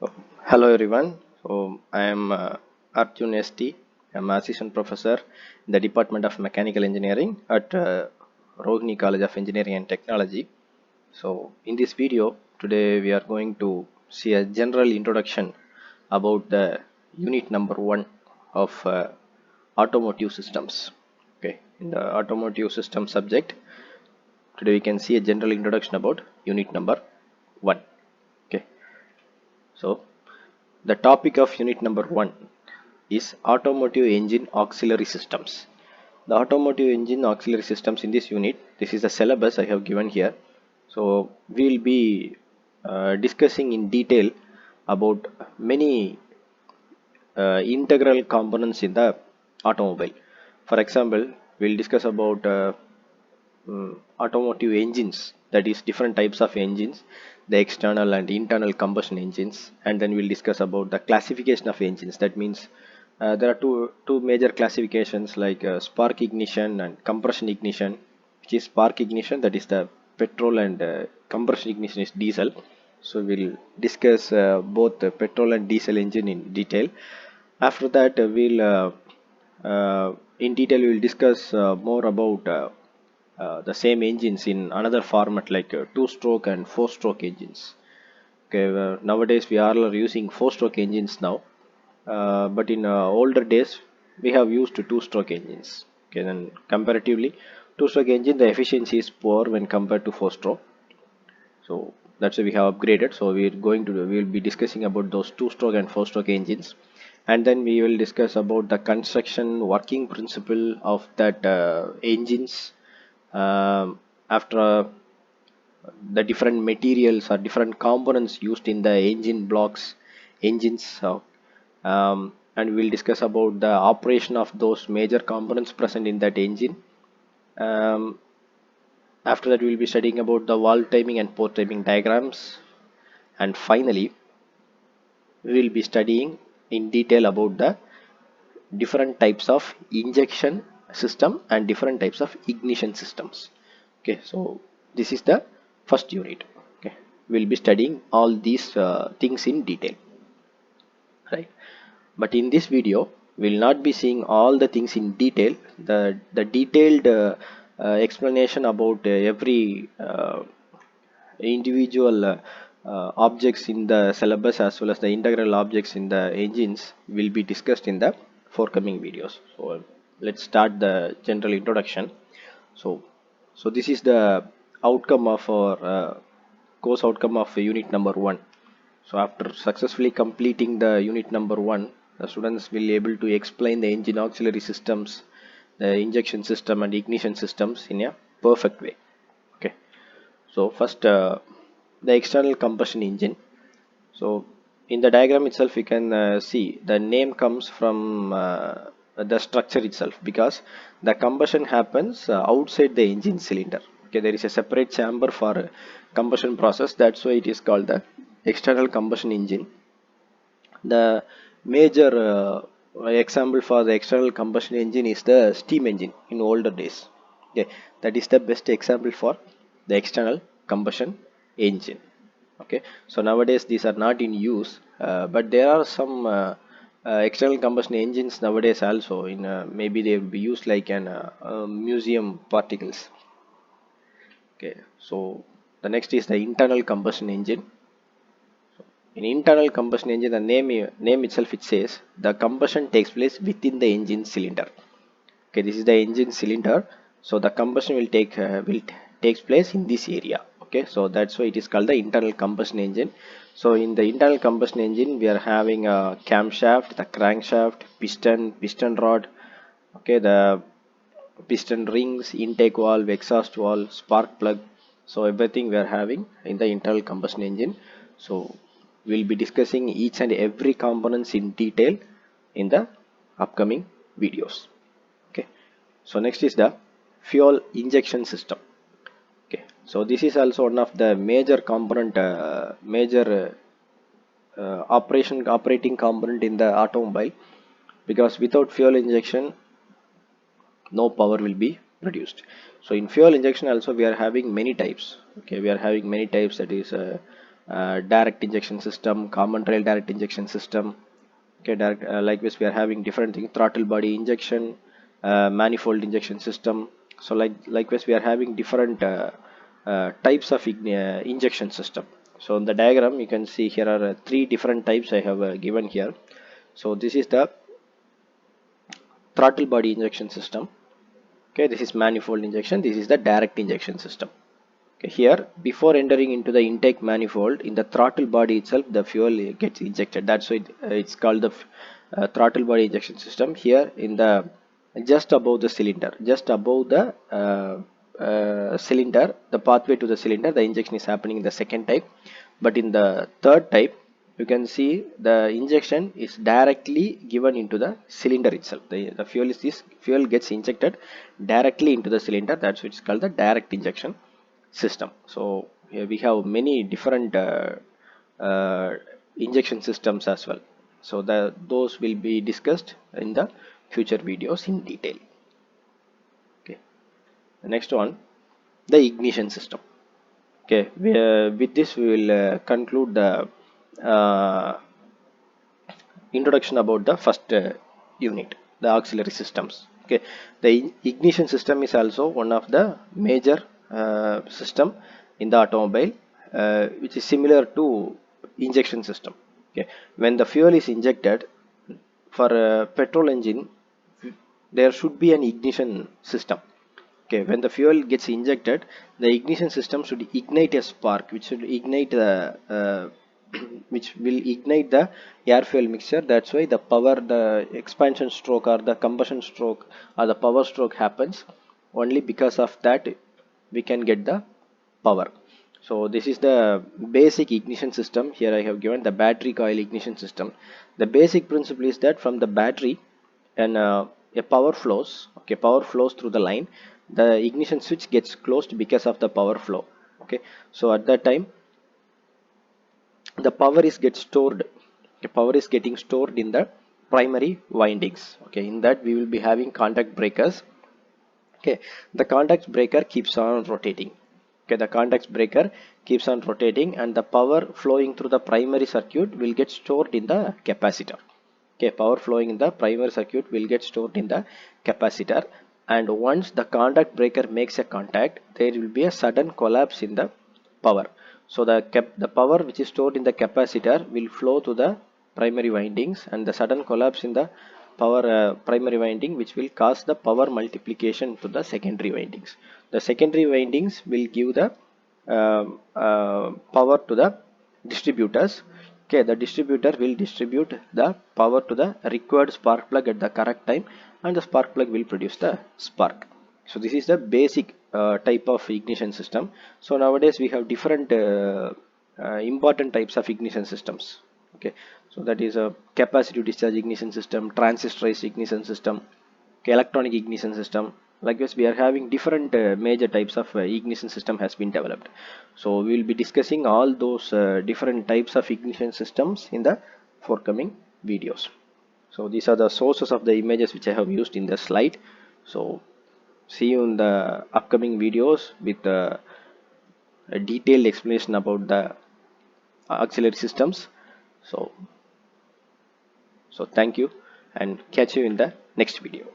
Oh, hello everyone. I am Arjun ST. I'm assistant professor in the Department of Mechanical Engineering at Rohini College of Engineering and Technology. So in this video today we are going to see a general introduction about the unit number 1 of automotive systems. Okay, in the automotive system subject today we can see a general introduction about unit number 1. Okay, so the topic of unit number 1 is automotive engine auxiliary systems. The automotive engine auxiliary systems in this unit, this is the syllabus I have given here. So we will be discussing in detail about many integral components in the automobile. For example, we'll discuss about automotive engines, that is different types of engines, the external and internal combustion engines, and then we'll discuss about the classification of engines. That means there are two major classifications like spark ignition and compression ignition. Which is spark ignition, that is the petrol, and compression ignition is diesel. So we'll discuss both the petrol and diesel engine in detail. After that in detail we will discuss more about the same engines in another format like two-stroke and four-stroke engines. Okay, nowadays we are using four-stroke engines now, but in older days we have used two-stroke engines. Okay, then comparatively, two-stroke engine the efficiency is poor when compared to four-stroke. So that's why we have upgraded. So we will be discussing about those two-stroke and four-stroke engines, and then we will discuss about the construction working principle of that engines, after the different materials or different components used in the engine blocks engines. And we'll discuss about the operation of those major components present in that engine. After that we'll be studying about the valve timing and port timing diagrams, and finally we will be studying in detail about the different types of injection system and different types of ignition systems. Okay, so this is the first unit. Okay, we'll be studying all these things in detail, right? But in this video we'll not be seeing all the things in detail. The detailed explanation about every individual objects in the syllabus as well as the integral objects in the engines will be discussed in the forthcoming videos. So let's start the general introduction. So this is the outcome of our course outcome of unit number 1. So after successfully completing the unit number 1, the students will be able to explain the engine auxiliary systems, the injection system and ignition systems in a perfect way. Okay, so first the external combustion engine. So in the diagram itself you can see the name comes from the structure itself, because the combustion happens outside the engine cylinder. Okay, there is a separate chamber for combustion process, that's why it is called the external combustion engine. The major example for the external combustion engine is the steam engine in older days. Okay, that is the best example for the external combustion engine. Okay, so nowadays these are not in use, but there are some external combustion engines nowadays also in maybe they will be used like an museum particles. Okay, so the next is the internal combustion engine. In internal combustion engine, the name itself it says the combustion takes place within the engine cylinder. Okay, this is the engine cylinder, so the combustion will takes place in this area. Okay, so that's why it is called the internal combustion engine. So in the internal combustion engine we are having a camshaft, the crankshaft, piston rod, okay, the piston rings, intake valve, exhaust valve, spark plug. So everything we are having in the internal combustion engine. So we'll be discussing each and every components in detail in the upcoming videos. Okay, so next is the fuel injection system. Okay, so this is also one of the major component, major operating component in the automobile, because without fuel injection no power will be produced. So in fuel injection also we are having many types. Okay, we are having many types, that is direct injection system, common rail direct injection system. Okay, direct, likewise we are having different things: throttle body injection, manifold injection system. So likewise we are having different types of injection system. So in the diagram you can see here are three different types I have given here. So this is the throttle body injection system. Okay, this is manifold injection. This is the direct injection system. Okay, here before entering into the intake manifold, in the throttle body itself the fuel gets injected. That's why it's called the throttle body injection system. Here in the just above the cylinder, just above the cylinder, the pathway to the cylinder, the injection is happening in the second type. But in the third type, you can see the injection is directly given into the cylinder itself. The fuel is this fuel gets injected directly into the cylinder. That's which is called the direct injection system. So here we have many different uh, injection systems as well. So those will be discussed in the future videos in detail. Okay, the next one, the ignition system. Okay, with this we will conclude the uh, introduction about the first unit, the auxiliary systems. Okay, the ignition system is also one of the major system in the automobile, which is similar to injection system. Okay, when the fuel is injected for a petrol engine, there should be an ignition system. Okay, when the fuel gets injected, the ignition system should ignite a spark, which should ignite the which will ignite the air fuel mixture. That's why the power, the expansion stroke or the combustion stroke or the power stroke happens. Only because of that we can get the power. So this is the basic ignition system. Here I have given the battery coil ignition system. The basic principle is that from the battery, and a power flows. Okay, power flows through the line. The ignition switch gets closed because of the power flow. Okay, so at that time the power is get stored. The power is getting stored in the primary windings. Okay, in that we will be having contact breakers. Okay, the contact breaker keeps on rotating. Okay, the contact breaker keeps on rotating, and the power flowing through the primary circuit will get stored in the capacitor. Okay, power flowing in the primary circuit will get stored in the capacitor, and once the contact breaker makes a contact, there will be a sudden collapse in the power. So the power which is stored in the capacitor will flow to the primary windings, and the sudden collapse in the power primary winding, which will cause the power multiplication to the secondary windings. The secondary windings will give the power to the distributors. Okay, the distributor will distribute the power to the required spark plug at the correct time, and the spark plug will produce the spark. So this is the basic type of ignition system. So nowadays we have different important types of ignition systems. Okay, so that is a capacitive discharge ignition system, transistorized ignition system, okay, electronic ignition system. Like this we are having different major types of ignition system has been developed. So we will be discussing all those different types of ignition systems in the forthcoming videos. So these are the sources of the images which I have used in the slide. So see you in the upcoming videos with a detailed explanation about the auxiliary systems. So thank you, and catch you in the next video.